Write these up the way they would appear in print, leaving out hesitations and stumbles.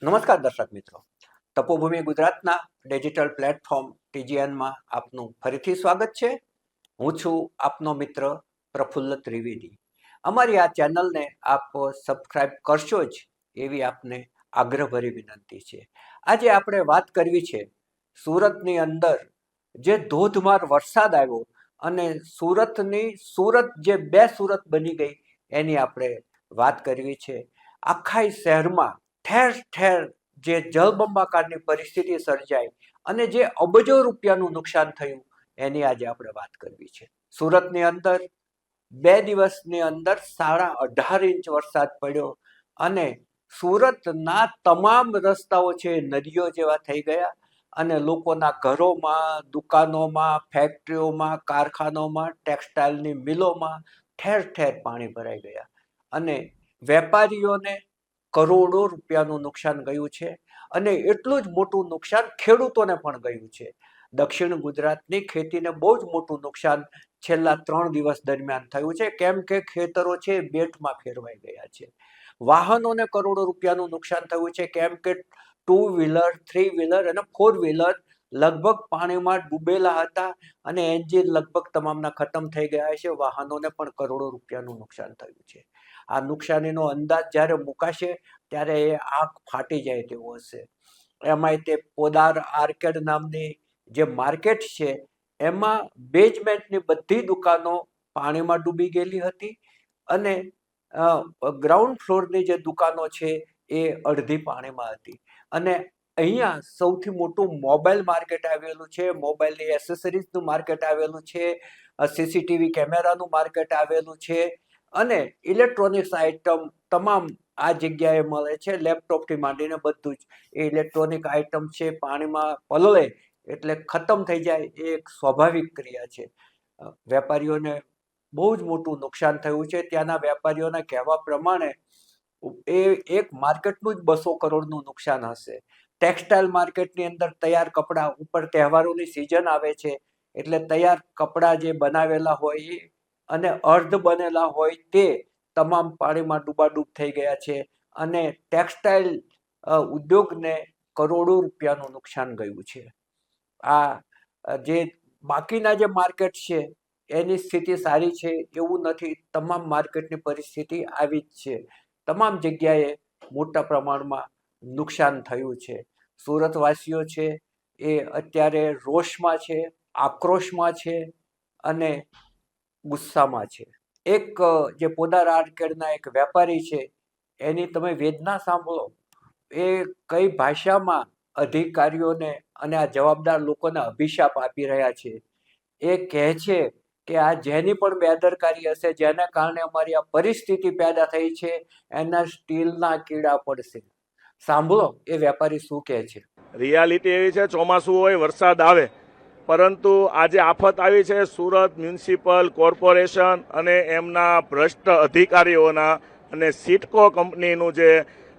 નમસ્કાર દર્શક મિત્રો, તપોભૂમિ ગુજરાતના ડિજિટલ પ્લેટફોર્મ ટીજીએનમાં આપનું ફરીથી સ્વાગત છે. હું છું આપનો મિત્ર પ્રફુલ્લ ત્રિવેદી. અમારી આ ચેનલને આપ સબસ્ક્રાઇબ કરશો જ એવી આપને આગ્રહભરી વિનંતી છે. આજે આપણે વાત કરવી છે સુરતની અંદર જે ધોધમાર વરસાદ આવ્યો અને સુરત જે બે સુરત બની ગઈ એની આપણે વાત કરવી છે. આખા શહેરમાં ઠેર ઠેર જે જળબંબાકારની પરિસ્થિતિ સર્જાઈ અને જે અબજો રૂપિયાનું નુકસાન થયું એની આજે આપણે વાત કરવી છે. સુરતની અંદર 2 દિવસની અંદર 18.5 ઇંચ વરસાદ પડ્યો અને સુરતના તમામ રસ્તાઓ છે નદીઓ જેવા થઈ ગયા અને લોકોના ઘરોમાં, દુકાનોમાં, ફેક્ટરીઓમાં, કારખાનાઓમાં, ટેક્સટાઇલની મિલોમાં ઠેર ઠેર પાણી ભરાઈ ગયા અને વેપારીઓને કરોડો રૂપિયાનું નુકસાન ગયું છે અને એટલું જ મોટું નુકસાન ખેડૂતોને પણ ગયું છે. દક્ષિણ ગુજરાતની ખેતીને બહુ જ મોટું નુકસાન છેલ્લા 3 દિવસ દરમિયાન થયું છે, કેમ કે ખેતરો છે બેટમાં ફેરવાઈ ગયા છે. વાહનોને કરોડો રૂપિયાનું નુકસાન થયું છે, કેમ કે 2 વ્હીલર, 3 વ્હીલર અને 4 વ્હીલર લગભગ પાણીમાં ડૂબેલા હતા અને એન્જિન લગભગ તમામના ખતમ થઈ ગયા છે. વાહનોને પણ કરોડો રૂપિયાનું નુકસાન થયું છે. આ નુકસાનીનો અંદાજ જ્યારે મુકાશે ત્યારે એ આંખ ફાટી જાય તેવો હશે. એમાંય તે પોદાર આર્કેડ નામની જે માર્કેટ છે એમાં બેઝમેન્ટની બધી દુકાનો પાણીમાં ડૂબી ગયેલી હતી અને ગ્રાઉન્ડ ફ્લોરની જે દુકાનો છે એ અડધી પાણીમાં હતી. અને અહીંયા સૌથી મોટું મોબાઈલ માર્કેટ આવેલું છે, મોબાઈલની એસેસરીઝનું માર્કેટ આવેલું છે, સીસીટીવી કેમેરાનું માર્કેટ આવેલું છે અને ઇલેક્ટ્રોનિક્સ આઇટમ તમામ આ જગ્યાએ મળે છે. લેપટોપથી માંડીને બધું જ એ ઇલેક્ટ્રોનિક આઇટમ છે પાણીમાં પલળે એટલે ખતમ થઈ જાય એ એક સ્વાભાવિક ક્રિયા છે. વેપારીઓને બહુ જ મોટું નુકસાન થયું છે. ત્યાંના વેપારીઓના કહેવા પ્રમાણે એ એક માર્કેટનું જ 200 કરોડનું નુકસાન હશે. ટેક્સટાઇલ માર્કેટની અંદર તૈયાર કપડાં, ઉપર તહેવારોની સિઝન આવે છે એટલે તૈયાર કપડાં જે બનાવેલા હોય અને અર્ધ બનેલા હોય તે તમામ પાણીમાં ડૂબાડૂબ થઈ ગયા છે અને ટેક્સટાઇલ ઉદ્યોગને કરોડો રૂપિયાનું નુકસાન ગયું છે. આ જે બાકીના જે માર્કેટ છે એની સ્થિતિ સારી છે એવું નથી. તમામ માર્કેટની પરિસ્થિતિ આવી જ છે. તમામ જગ્યાએ મોટા પ્રમાણમાં નુકસાન થયું છે. સુરતવાસીઓ છે એ અત્યારે રોષમાં છે, આક્રોશમાં છે અને ગુસ્સામાં છે. એક જે પોદાર આર્કેડના એક વેપારી છે એની તમે વેદના સાંભળો. એ કઈ ભાષામાં અધિકારીઓને અને આ જવાબદાર લોકોને અભિશાપ આપી રહ્યા છે. એ કહે છે કે આ જેની પણ બેદરકારી હશે, જેને કારણે અમારી આ પરિસ્થિતિ પેદા થઈ છે, એના સ્ટીલના કીડા પડશે. સાંભળો એ વેપારી શું કહે છે. રિયાલિટી એવી છે, ચોમાસું હોય, વરસાદ આવે, પરંતુ આજે આફત આવી છે સુરત મ્યુનિસિપલ કોર્પોરેશન અને એમના ભ્રષ્ટ અધિકારીઓના અને સિટકો કંપનીનું જે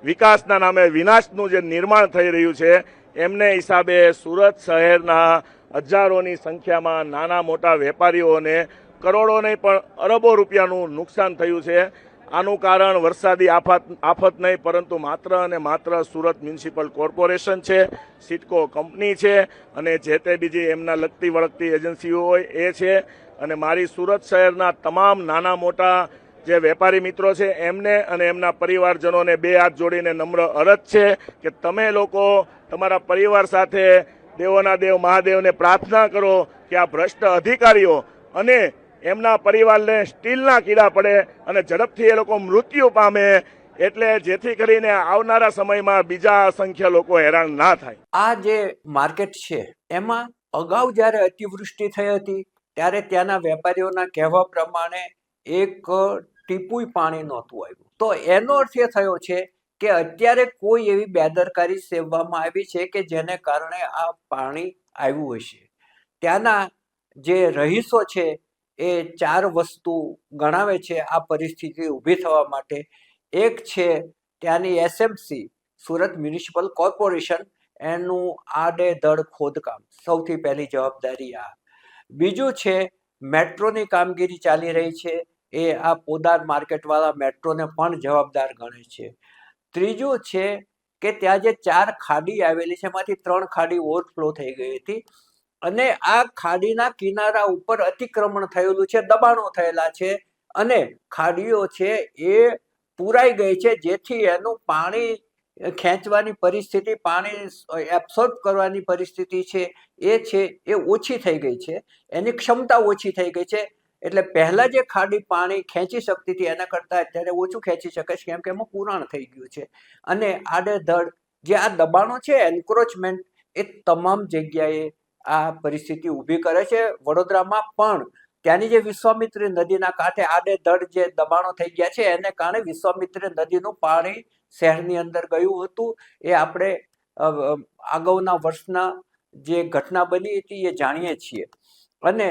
વિકાસના નામે વિનાશનું જે નિર્માણ થઈ રહ્યું છે એમને હિસાબે સુરત શહેરના હજારોની સંખ્યામાં નાના મોટા વેપારીઓને કરોડો નહીં પણ અરબો રૂપિયાનું નુકસાન થયું છે. આનું કારણ વરસાદી આફત નહીં પરંતુ માત્ર અને માત્ર સુરત મ્યુનિસિપલ કોર્પોરેશન છે, સિટકો કંપની છે અને જે તે બીજી એમના લગતી વળગતી એજન્સીઓ હોય એ છે. અને મારી સુરત શહેરના તમામ નાના મોટા જે વેપારી મિત્રો છે એમને અને એમના પરિવારજનોને 2 હાથ જોડીને નમ્ર અરજ છે કે તમે લોકો તમારા પરિવાર સાથે દેવોના દેવ મહાદેવને પ્રાર્થના કરો કે આ ભ્રષ્ટ અધિકારીઓ અને એમના પરિવારને સ્ટીલના કીડા પડે અને ઝડપથી એ લોકો મૃત્યુ પામે, એટલે જેથી કરીને આવનારા સમયમાં બીજા અસંખ્ય લોકો હેરાન ના થાય. આ જે માર્કેટ છે એમાં અગાઉ જ્યારે અતિવૃષ્ટિ થઈ હતી ત્યારે ત્યાંના વેપારીઓના કહેવા પ્રમાણે એક ટીપુય પાણી નહોતું આવ્યું. તો એનો અર્થ એ થયો છે કે અત્યારે કોઈ એવી બેદરકારી સેવવામાં આવી છે કે જેને કારણે આ પાણી આવ્યું હશે. ત્યાંના જે રહીશો છે એ 4 વસ્તુ ગણાવે છે આ પરિસ્થિતિ ઊભી થવા માટે. એક છે ત્યાંની એસએમસી સુરત મ્યુનિસિપલ કોર્પોરેશન, એનું આડેધડ ખોદકામ, સૌથી પહેલી જવાબદારી આ. બીજું છે મેટ્રોની કામગીરી ચાલી રહી છે, એ આ પોદાર માર્કેટવાળા મેટ્રોને પણ જવાબદાર ગણે છે. ત્રીજું છે કે ત્યાં જે 4 ખાડી આવેલી છે એમાંથી 3 ખાડી ઓવરફ્લો થઈ ગઈ હતી અને આ ખાડીના કિનારા ઉપર અતિક્રમણ થયેલું છે, દબાણો થયેલા છે અને ખાડીઓ છે એ પૂરાઈ ગઈ છે, જેથી એનું પાણી ખેંચવાની પરિસ્થિતિ, પાણી એબ્સોર્બ કરવાની પરિસ્થિતિ છે એ ઓછી થઈ ગઈ છે, એની ક્ષમતા ઓછી થઈ ગઈ છે. એટલે પહેલા જે ખાડી પાણી ખેંચી શકતી હતી એના કરતાં અત્યારે ઓછું ખેંચી શકે છે, કેમ કે એમાં પુરાણ થઈ ગયું છે. અને આડેધડ જે આ દબાણો છે, એન્ક્રોચમેન્ટ, એ તમામ જગ્યાએ આ પરિસ્થિતિ ઊભી કરે છે. વડોદરામાં પણ ત્યાંની જે વિશ્વામિત્રી નદીના કાંઠે આડેધડ જે દબાણો થઈ ગયા છે એને કારણે વિશ્વામિત્રી નદીનું પાણી શહેરની અંદર ગયું હતું. એ આપણે અગાઉના વર્ષના જે ઘટના બની હતી એ જાણીએ છીએ. અને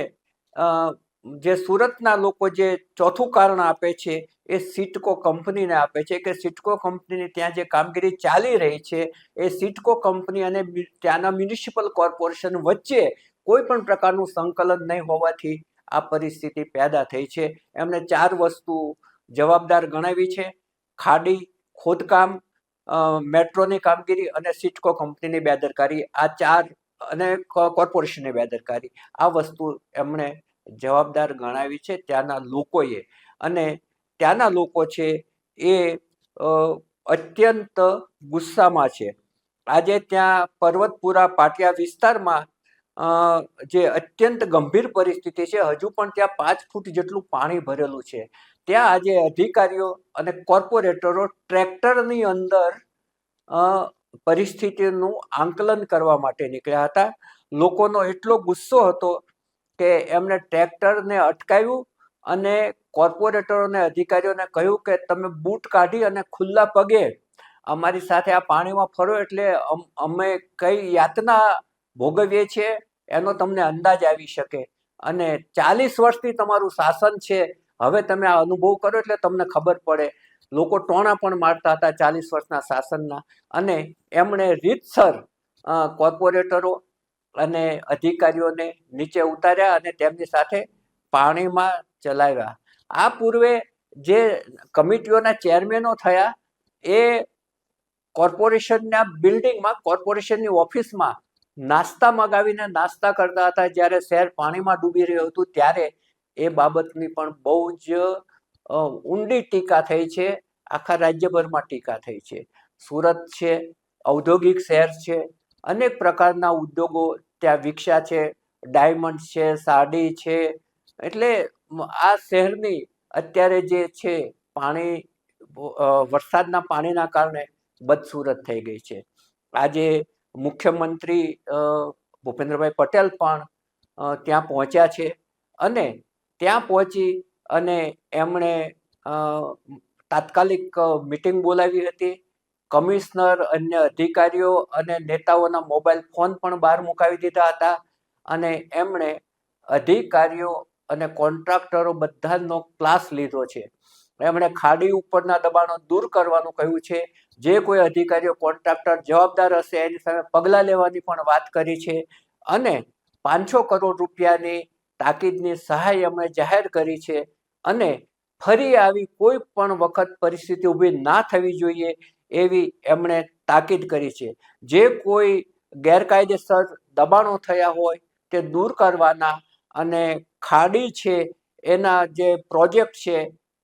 જે સુરતના લોકો જે ચોથું કારણ આપે છે એ સિટકો કંપનીને આપે છે કે સિટકો કંપનીની ત્યાં જે કામગીરી ચાલી રહી છે એ સિટકો કંપની અને ત્યાંના મ્યુનિસિપલ કોર્પોરેશન વચ્ચે કોઈ પણ પ્રકારનું સંકલન નહીં હોવાથી આ પરિસ્થિતિ પેદા થઈ છે. એમણે 4 વસ્તુ જવાબદાર ગણાવી છે: ખાડી, ખોદકામ, મેટ્રોની કામગીરી અને સિટકો કંપનીની બેદરકારી. આ 4 અને કોર્પોરેશનની બેદરકારી, આ વસ્તુ એમણે જવાબદાર ગણાવી છે ત્યાંના લોકોએ. અને ત્યાંના લોકો છે એ અત્યંત ગુસ્સામાં છે. આજે ત્યાં પર્વતપુરા પાટિયા વિસ્તારમાં જે અત્યંત ગંભીર પરિસ્થિતિ છે, હજુ પણ ત્યાં 5 ફૂટ જેટલું પાણી ભરેલું છે. ત્યાં આજે અધિકારીઓ અને કોર્પોરેટરો ટ્રેક્ટરની અંદર પરિસ્થિતિનું આંકલન કરવા માટે નીકળ્યા હતા. લોકોનો એટલો ગુસ્સો હતો કે એમણે ટ્રેક્ટરને અટકાવ્યું અને કોર્પોરેટરોને, અધિકારીઓને કહ્યું કે તમે બૂટ કાઢી અને ખુલ્લા પગે અમારી સાથે આ પાણીમાં ફરો એટલે અમે કઈ યાતના ભોગવીએ છીએ એનો તમને અંદાજ આવી શકે. અને 40 વર્ષથી તમારું શાસન છે, હવે તમે આ અનુભવ કરો એટલે તમને ખબર પડે. લોકો ટોણા પણ મારતા હતા 40 વર્ષના શાસનના. અને એમણે રીતસર કોર્પોરેટરો અને અધિકારીઓને નીચે ઉતાર્યા અને તેમની સાથે પાણીમાં ચલાવ્યા. આ પૂર્વે જે કમિટીઓના ચેરમેનો થયા એ કોર્પોરેશનના બિલ્ડિંગમાં, કોર્પોરેશનની ઓફિસમાં નાસ્તા મગાવીને નાસ્તા કરતા હતા. જ્યારે શહેર પાણીમાં ડૂબી રહ્યું હતું ત્યારે એ બાબતની પણ બહુ જ ઊંડી ટીકા થઈ છે. આખા રાજ્યભરમાં ટીકા થઈ છે. સુરત છે ઔદ્યોગિક શહેર છે, અનેક પ્રકારના ઉદ્યોગો ત્યાં વિકસ્યા છે, ડાયમંડ છે, સાડી છે. એટલે આ શહેરની અત્યારે જે છે પાણી, વરસાદના પાણીના કારણે બદસુરત થઈ ગઈ છે. આજે મુખ્યમંત્રી ભૂપેન્દ્રભાઈ પટેલ પણ ત્યાં પહોંચ્યા છે અને ત્યાં પહોંચી અને એમણે તાત્કાલિક મિટિંગ બોલાવી હતી. કમિશનર, અન્ય અધિકારીઓ અને નેતાઓના મોબાઈલ ફોન પણ બહાર મુકાવી દીધા હતા અને એમણે અધિકારીઓ અને કોન્ટ્રાક્ટરો બધાનો ક્લાસ લીધો છે. એમણે ખાડી ઉપરના દબાણો દૂર કરવાનું કહ્યું છે. જે કોઈ અધિકારીઓ, કોન્ટ્રાક્ટર જવાબદાર હશે એની સામે પગલાં લેવાની પણ વાત કરી છે. અને 500 કરોડ રૂપિયાની તાકીદની સહાય એમણે જાહેર કરી છે. અને ફરી આવી કોઈ પણ વખત પરિસ્થિતિ ઊભી ના થવી જોઈએ એવી એમણે તાકીદ કરી છે. જે કોઈ ગેરકાયદેસર દબાણો થયા હોય તે દૂર કરવાના અને ખાડી છે એના જે પ્રોજેક્ટ છે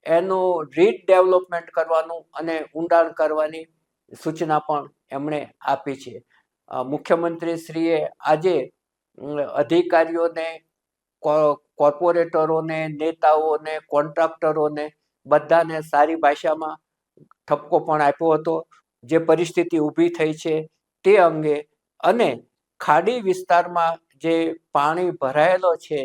એનું રીડેવલપમેન્ટ કરવાનું અને ઊંડાણ કરવાની સૂચના પણ એમણે આપી છે. મુખ્યમંત્રીશ્રીએ આજે અધિકારીઓને, કોર્પોરેટરોને, નેતાઓને, કોન્ટ્રાક્ટરોને બધાને સારી ભાષામાં ઠપકો પણ આપ્યો હતો જે પરિસ્થિતિ ઊભી થઈ છે તે અંગે. અને ખાડી વિસ્તારમાં જે પાણી ભરાયેલો છે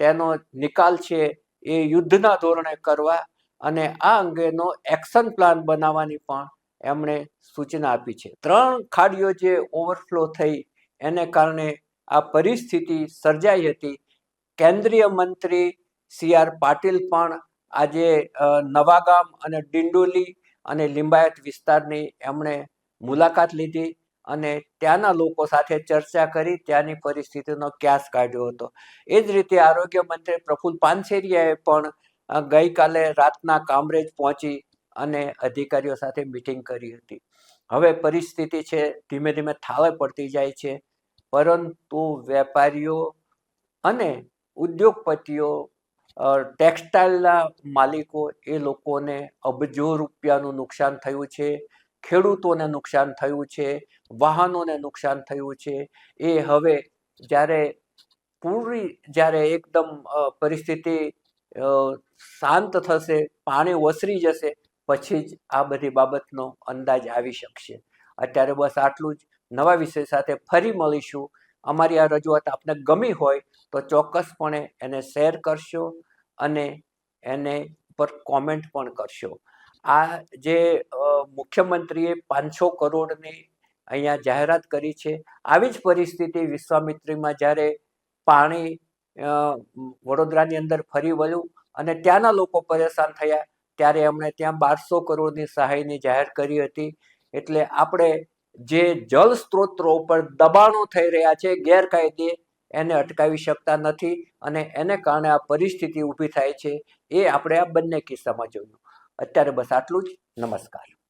તેનો નિકાલ છે એ યુદ્ધના ધોરણે કરવા અને આ અંગેનો એક્શન પ્લાન બનાવવાની પણ એમણે સૂચના આપી છે. 3 ખાડીઓ જે ઓવરફ્લો થઈ એને કારણે આ પરિસ્થિતિ સર્જાઈ હતી. કેન્દ્રીય મંત્રી CR પાટીલ પણ આજે નવાગામ અને ડિંડોલી અને લિંબાયત વિસ્તારની એમણે મુલાકાત લીધી અને ત્યાંના લોકો સાથે ચર્ચા કરી, ત્યાંની પરિસ્થિતિનો ક્યાસ કાઢ્યો હતો. એ જ રીતે આરોગ્ય મંત્રી પ્રફુલ્લ પાનસેરિયાએ પણ ગઈકાલે રાતના કામરેજ પહોંચી અને અધિકારીઓ સાથે મિટિંગ કરી હતી. હવે પરિસ્થિતિ છે ધીમે ધીમે થાળે પડતી જાય છે, પરંતુ વેપારીઓ અને ઉદ્યોગપતિઓ, ટેક્સટાઇલના માલિકો, એ લોકોને અબજો રૂપિયાનું નુકસાન થયું છે, ખેડૂતોને નુકસાન થયું છે, વાહનોને નુકસાન થયું છે. એ હવે જ્યારે એકદમ પરિસ્થિતિ શાંત થશે, પાણી ઓસરી જશે, પછી જ આ બધી બાબતનો અંદાજ આવી શકશે. અત્યારે બસ આટલું જ. નવા વિષય સાથે ફરી મળીશું. અમારી આ રજૂઆત આપને ગમી હોય તો ચોક્કસપણે એને શેર કરશો અને એને પર કોમેન્ટ પણ કરશો. આ જે મુખ્યમંત્રીએ 500 કરોડની અહીંયા જાહેરાત કરી છે, આવી જ પરિસ્થિતિ વિશ્વામિત્રીમાં જ્યારે પાણી વડોદરાની અંદર ફરી વળ્યું અને ત્યાંના લોકો પરેશાન થયા, ત્યારે એમણે ત્યાં 1200 કરોડની સહાયની જાહેર કરી હતી. એટલે આપણે જે જળ સ્ત્રોતો ઉપર દબાણો થઈ રહ્યા છે ગેરકાયદે, એને અટકાવી શકતા નથી, અને એને કારણે આ પરિસ્થિતિ ઊભી થાય છે. એ આપણે આ બંને કિસ્સામાં જોયું. અત્યારે બસ આટલું જ. નમસ્કાર.